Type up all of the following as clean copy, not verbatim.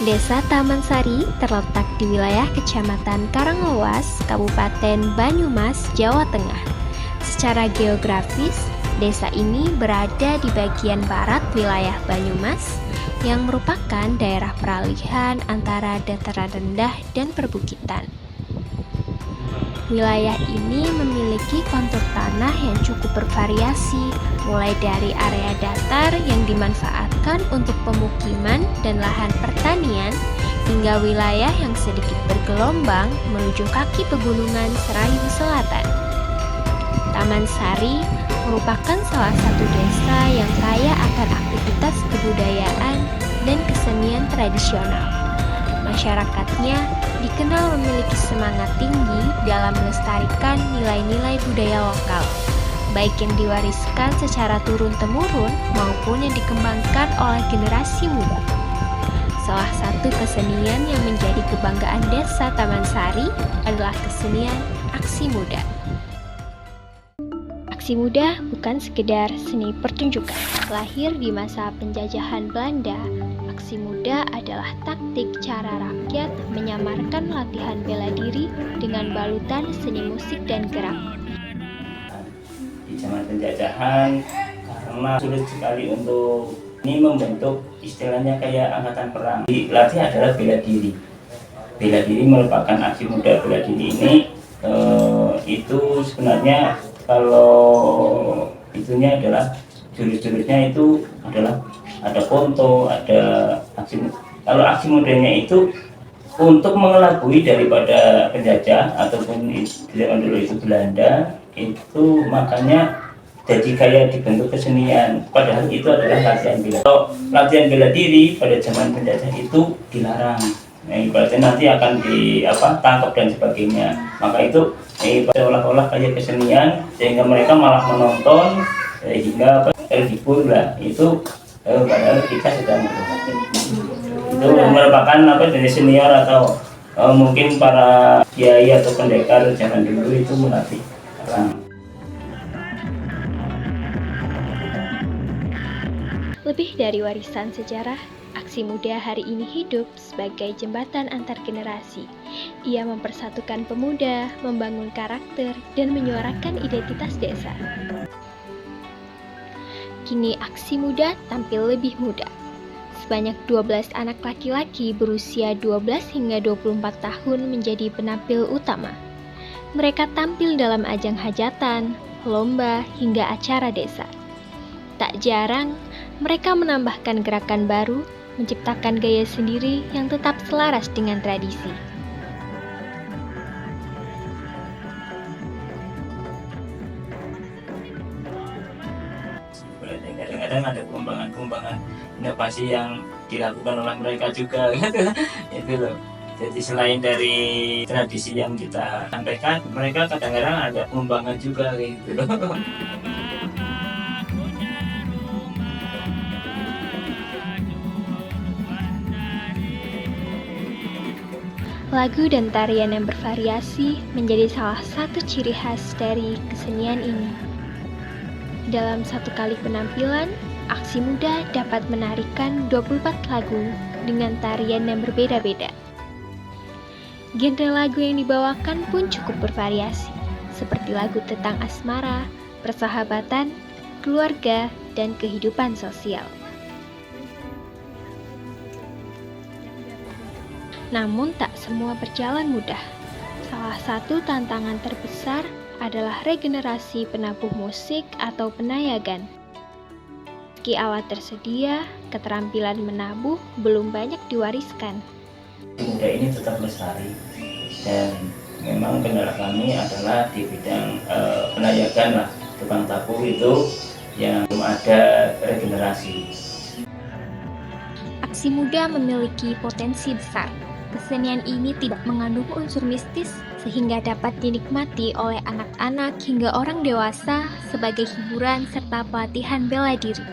Desa Taman Sari terletak di wilayah Kecamatan Karanglewas, Kabupaten Banyumas, Jawa Tengah. Secara geografis, desa ini berada di bagian barat wilayah Banyumas yang merupakan daerah peralihan antara dataran rendah dan perbukitan. Wilayah ini memiliki kontur tanah yang cukup bervariasi, mulai dari area datar yang dimanfaatkan untuk pemukiman dan lahan pertanian, hingga wilayah yang sedikit bergelombang menuju kaki pegunungan Serayu Selatan. Taman Sari merupakan salah satu desa yang kaya akan aktivitas kebudayaan dan kesenian tradisional. Masyarakatnya dikenal memiliki semangat tinggi dalam melestarikan nilai-nilai budaya lokal, baik yang diwariskan secara turun-temurun maupun yang dikembangkan oleh generasi muda. Salah satu kesenian yang menjadi kebanggaan desa Taman Sari adalah kesenian aksi muda. Aksi muda bukan sekedar seni pertunjukan. Lahir di masa penjajahan Belanda, aksi muda adalah taktik cara rakyat menyamarkan latihan bela diri dengan balutan seni musik dan gerak. Di zaman penjajahan, karena sulit sekali untuk ini membentuk istilahnya kayak angkatan perang. Dilatih adalah bela diri. Bela diri merupakan aksi muda bela diri ini itu sebenarnya kalau itunya adalah jurus-jurusnya itu adalah ada konto, ada aksi. Kalau aksi mudanya itu untuk mengelabui daripada penjajah ataupun di zaman dulu itu Belanda, itu makanya jadi kayak dibentuk kesenian. Padahal itu adalah latihan bela. Kalau latihan bela diri pada zaman penjajah itu dilarang. Nah, ibaratnya nanti akan tangkap dan sebagainya. Maka itu seolah-olah kayak kesenian sehingga mereka malah menonton hingga terhibur lah. Itu padahal kita sedang itu merupakan dari senior atau mungkin para kiai atau pendekar zaman dulu itu melatih orang. Lebih dari warisan sejarah, aksi muda hari ini hidup sebagai jembatan antar generasi. Ia mempersatukan pemuda, membangun karakter, dan menyuarakan identitas desa. Kini aksi muda tampil lebih muda. Sebanyak 12 anak laki-laki berusia 12 hingga 24 tahun menjadi penampil utama. Mereka tampil dalam ajang hajatan, lomba, hingga acara desa. Tak jarang, mereka menambahkan gerakan baru, menciptakan gaya sendiri yang tetap selaras dengan tradisi. Kadang-kadang ada pengembangan inovasi yang dilakukan oleh mereka juga gitu. Itu loh. Jadi selain dari tradisi yang kita sampaikan, mereka kadang-kadang ada pengembangan juga gitu loh. Lagu dan tarian yang bervariasi menjadi salah satu ciri khas dari kesenian ini. Dalam satu kali penampilan, aksi muda dapat menarikan 24 lagu dengan tarian yang berbeda-beda. Genre lagu yang dibawakan pun cukup bervariasi, seperti lagu tentang asmara, persahabatan, keluarga, dan kehidupan sosial. Namun tak semua berjalan mudah. Salah satu tantangan terbesar adalah regenerasi penabuh musik atau penayagan. Meski alat tersedia, keterampilan menabuh belum banyak diwariskan. Muda ini tetap lestari dan memang kendala kami adalah di bidang penayagan lah, tukang tabuh itu yang belum ada regenerasi. Aksi muda memiliki potensi besar. Kesenian ini tidak mengandung unsur mistis sehingga dapat dinikmati oleh anak-anak hingga orang dewasa sebagai hiburan serta pelatihan bela diri.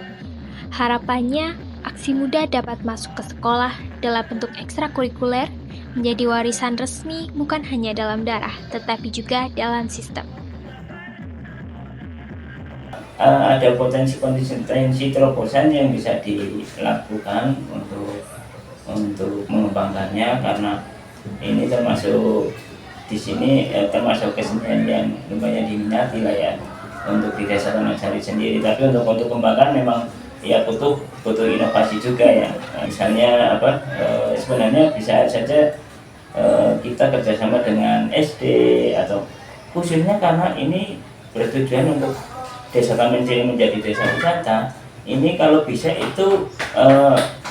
Harapannya, aksi muda dapat masuk ke sekolah dalam bentuk ekstrakurikuler, menjadi warisan resmi bukan hanya dalam darah, tetapi juga dalam sistem. Ada potensi terobosan yang bisa dilakukan untuk untuk mengembangkannya, karena ini termasuk di sini termasuk kesenian yang lumayan diminati lah ya untuk di Desa Taman Sari sendiri. Tapi untuk kembangkan memang ya butuh inovasi juga ya. Misalnya sebenarnya bisa saja kita kerjasama dengan SD, atau khususnya karena ini bertujuan untuk Desa Taman Sari menjadi desa wisata. Ini kalau bisa itu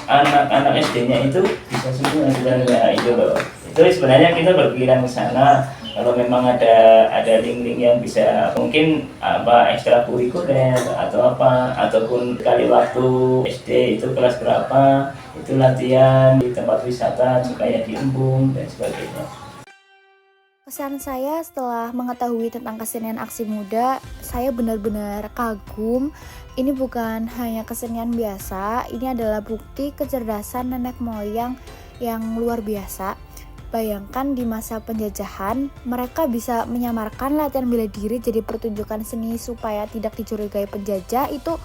anak-anak SD-nya itu bisa semua sebenarnya itu loh. Itu sebenarnya kita berpikiran ke sana. Kalau memang ada link-link yang bisa mungkin ekstrakurikuler atau ataupun kali waktu SD itu kelas berapa itu latihan di tempat wisata supaya diembung dan sebagainya. Kesan saya setelah mengetahui tentang kesenian aksi muda, saya benar-benar kagum. Ini bukan hanya kesenian biasa, ini adalah bukti kecerdasan nenek moyang yang luar biasa. Bayangkan di masa penjajahan, mereka bisa menyamarkan latihan bela diri jadi pertunjukan seni supaya tidak dicurigai penjajah. Itu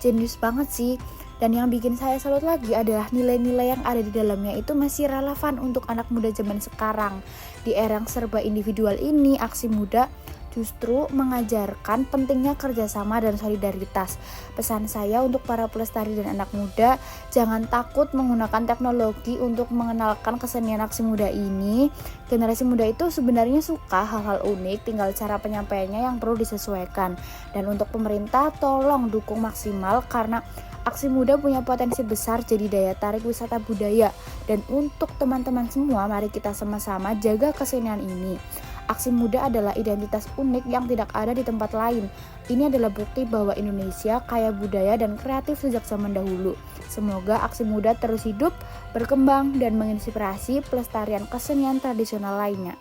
jenius banget sih. Dan yang bikin saya salut lagi adalah nilai-nilai yang ada di dalamnya itu masih relevan untuk anak muda zaman sekarang. Di era yang serba individual ini, aksi muda justru mengajarkan pentingnya kerjasama dan solidaritas. Pesan saya untuk para pelestari dan anak muda, jangan takut menggunakan teknologi untuk mengenalkan kesenian aksi muda ini. Generasi muda itu sebenarnya suka hal-hal unik, tinggal cara penyampaiannya yang perlu disesuaikan. Dan untuk pemerintah, tolong dukung maksimal karena aksi muda punya potensi besar jadi daya tarik wisata budaya. Dan untuk teman-teman semua, mari kita sama-sama jaga kesenian ini. Aksi muda adalah identitas unik yang tidak ada di tempat lain. Ini adalah bukti bahwa Indonesia kaya budaya dan kreatif sejak zaman dahulu. Semoga aksi muda terus hidup, berkembang, dan menginspirasi pelestarian kesenian tradisional lainnya.